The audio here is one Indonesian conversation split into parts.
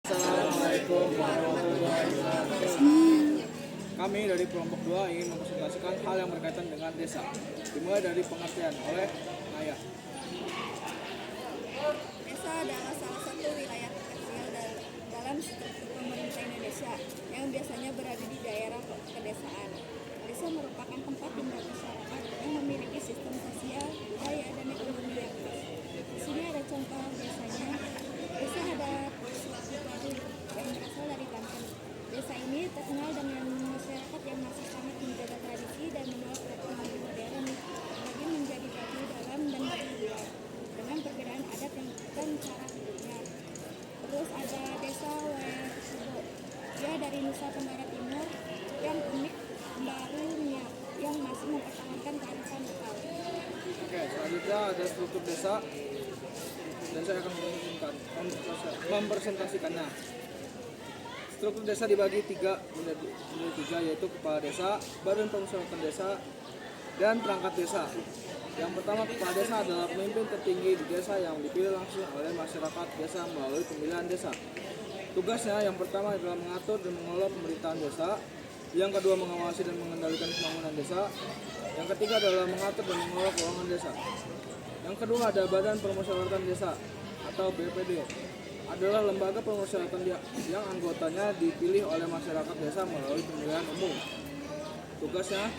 Assalamualaikum warahmatullahi wabarakatuh. Kami dari kelompok 2 ingin mempresentasikan hal yang berkaitan dengan desa. Dimulai dari pengertian oleh Naya. Desa adalah salah satu wilayah terkecil dalam struktur pemerintah Indonesia yang biasanya berada di daerah pedesaan. Desa merupakan tempat tinggal masyarakat yang memiliki sistem sosial, budaya, dan ekonomi yang khas. Di sini ada contoh desanya. Desa adat suatu Padu yang berasal dari Banten. Desa ini terkenal dengan masyarakat yang masih sangat menjaga tradisi dan menolak teknologi modern bagi menjadi baduy dalam dan baduy luar dengan perbedaan adat dan cara hidupnya. Terus ada desa Wairebo, dia dari Nusa Tenggara Timur yang unik, baru, yang masih mempertahankan kearifan lokal. Oke, selanjutnya ada struktur desa dan saya akan mempresentasikannya. Struktur desa dibagi menjadi tiga, yaitu kepala desa, badan pemusyawaratan desa, dan perangkat desa. Yang pertama, kepala desa adalah pemimpin tertinggi di desa yang dipilih langsung oleh masyarakat desa melalui pemilihan desa. Tugasnya yang pertama adalah mengatur dan mengelola pemerintahan desa. Yang kedua, mengawasi dan mengendalikan pembangunan desa. Yang ketiga adalah mengatur dan mengelola keuangan desa. Yang kedua ada Badan Permusyawaratan Desa atau BPD. Adalah lembaga permusyawaratan yang anggotanya dipilih oleh masyarakat desa melalui pemilihan umum. Tugasnya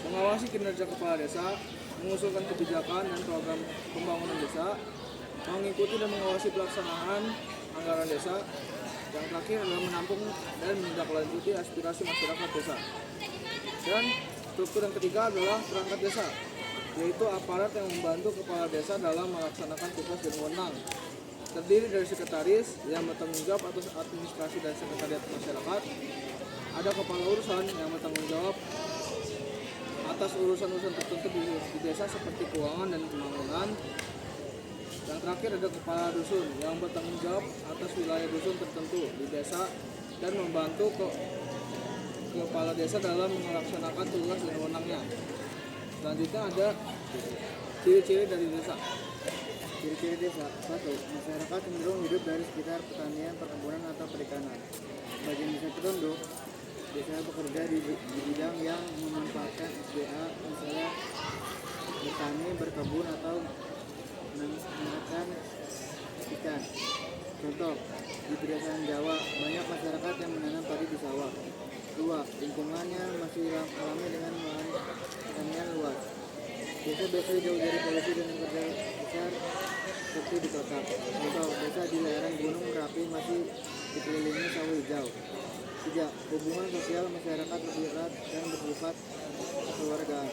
mengawasi kinerja kepala desa, mengusulkan kebijakan dan program pembangunan desa, mengikuti dan mengawasi pelaksanaan anggaran desa. Yang terakhir adalah menampung dan menindaklanjuti aspirasi masyarakat desa. Dan struktur yang ketiga adalah perangkat desa, yaitu aparat yang membantu kepala desa dalam melaksanakan tugas dan wewenang. Terdiri dari sekretaris yang bertanggung jawab atas administrasi dan sekretariat masyarakat. Ada kepala urusan yang bertanggung jawab atas urusan-urusan tertentu di desa seperti keuangan dan pembangunan. Yang terakhir ada kepala dusun yang bertanggung jawab atas wilayah dusun tertentu di desa dan membantu kepala desa dalam melaksanakan tugas dan wewenangnya. Selanjutnya ada ciri-ciri dari desa. Ciri-ciri desa. 1. Masyarakat cenderung hidup dari sekitar pertanian, perkebunan, atau perikanan. Bagian desa tertunduk, desa bekerja di bidang yang memanfaatkan SDA, misalnya bertani, berkebun, atau menangkap ikan. Contoh, di pedesaan Jawa, banyak masyarakat yang menanam padi di sawah. 2. Lingkungannya masih alami dengan lahan pertanian luas. Desa biasanya jauh dari polusi dan kerja besar seperti di kota. Contoh, desa di lereng Gunung Merapi masih dikelilingi sawah hijau. 3. Hubungan sosial masyarakat lebih erat dan bersifat kekeluargaan.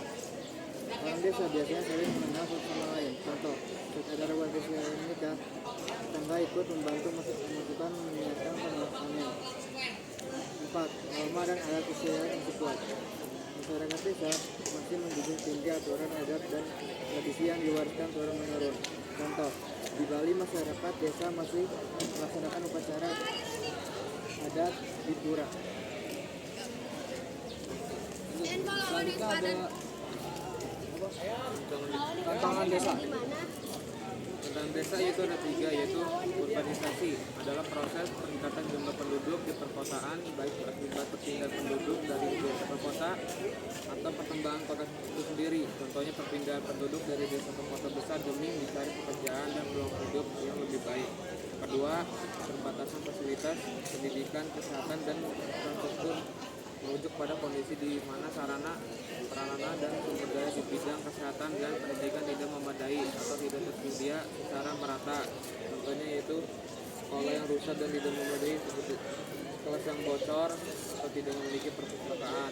Orang desa biasanya saling mengenal satu sama lain. Contoh, saat acara warga desa menikah, tetangga ikut membantu masukan menyiapkan pemakamannya. 4. Norma dan adat istiadat yang kuat. Masyarakat desa masih menjunjung tinggi aturan adat dan tradisi yang diwariskan turun-menurun. Contoh, di Bali masyarakat desa masih melaksanakan upacara adat di pura. Selanjutnya ada tantangan desa. Tantangan desa itu ada 3, yaitu urbanisasi adalah proses peningkatan jumlah penduduk di perkotaan baik akibat perpindahan penduduk dari desa ke kota atau perkembangan kota itu sendiri. Contohnya perpindahan penduduk dari desa ke kota besar demi mencari pekerjaan dan peluang hidup yang lebih baik. Kedua, terbatasan fasilitas pendidikan, kesehatan, dan infrastruktur merujuk pada kondisi di mana sarana, prasarana, dan sumber daya di bidang kesehatan dan pendidikan tidak memadai atau tidak tersedia secara merata. Contohnya yaitu sekolah yang rusak dan tidak memadai, seperti kelas yang bocor atau tidak memiliki perpustakaan.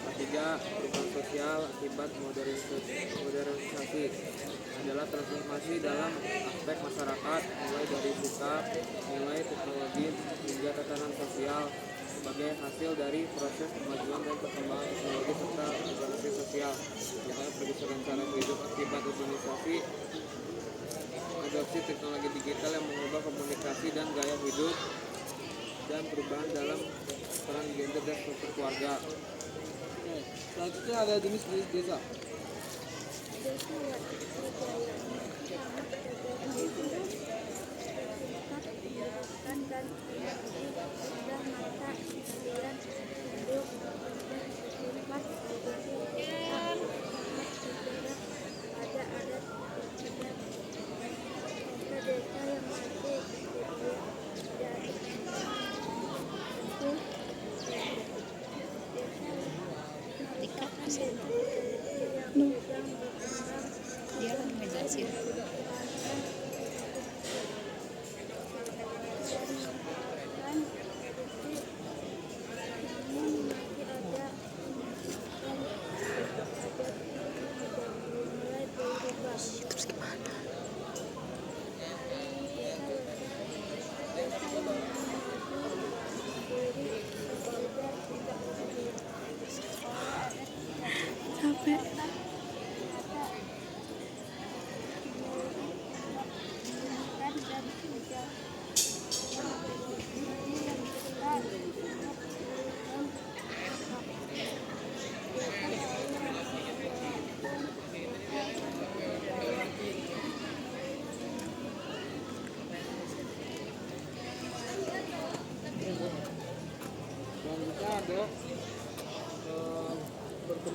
Ketiga, perubahan sosial akibat modernisasi adalah transformasi dalam aspek masyarakat, mulai dari sikap, nilai, teknologi, hingga tatanan sosial sebagai hasil dari proses kemajuan dan perkembangan teknologi serta organisasi sosial. Misalnya pergeseran cara hidup akibat urbanisasi, adopsi teknologi digital yang mengubah komunikasi dan gaya hidup, dan perubahan dalam peran gender dan struktur keluarga. Selanjutnya ada jenis desa. Dan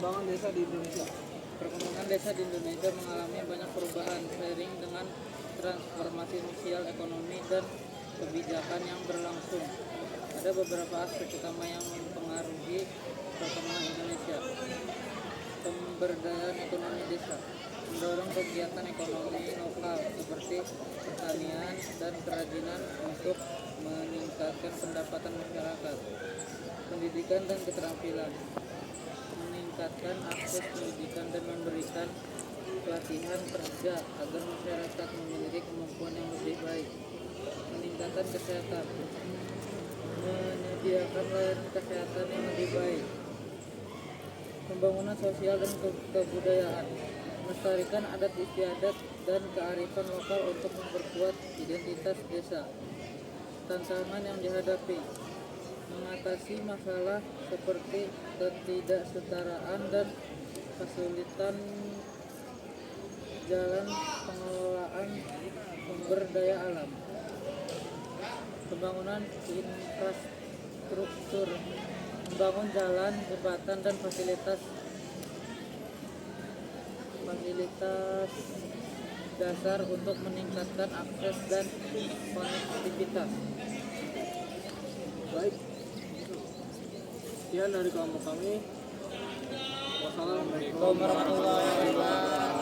perkembangan desa di Indonesia. Perkembangan desa di Indonesia mengalami banyak perubahan seiring dengan transformasi sosial, ekonomi, dan kebijakan yang berlangsung. Ada beberapa aspek utama yang mempengaruhi perkembangan Indonesia. Pemberdayaan ekonomi desa mendorong kegiatan ekonomi lokal seperti pertanian dan kerajinan untuk meningkatkan pendapatan masyarakat. Pendidikan dan keterampilan meningkatkan akses pendidikan dan memberikan pelatihan kerja agar masyarakat memiliki kemampuan yang lebih baik. Meningkatkan kesehatan menyediakan layanan kesehatan yang lebih baik. Pembangunan sosial dan kebudayaan melestarikan adat istiadat dan kearifan lokal untuk memperkuat identitas desa. Tantangan yang dihadapi mengatasi masalah seperti ketidaksetaraan dan kesulitan jalan pengelolaan sumber daya alam. Pembangunan infrastruktur membangun jalan, jembatan, dan fasilitas dasar untuk meningkatkan akses dan konektivitas. Baik, sekian dari kelompok kami. Wassalamualaikum Warahmatullahi wabarakatuh.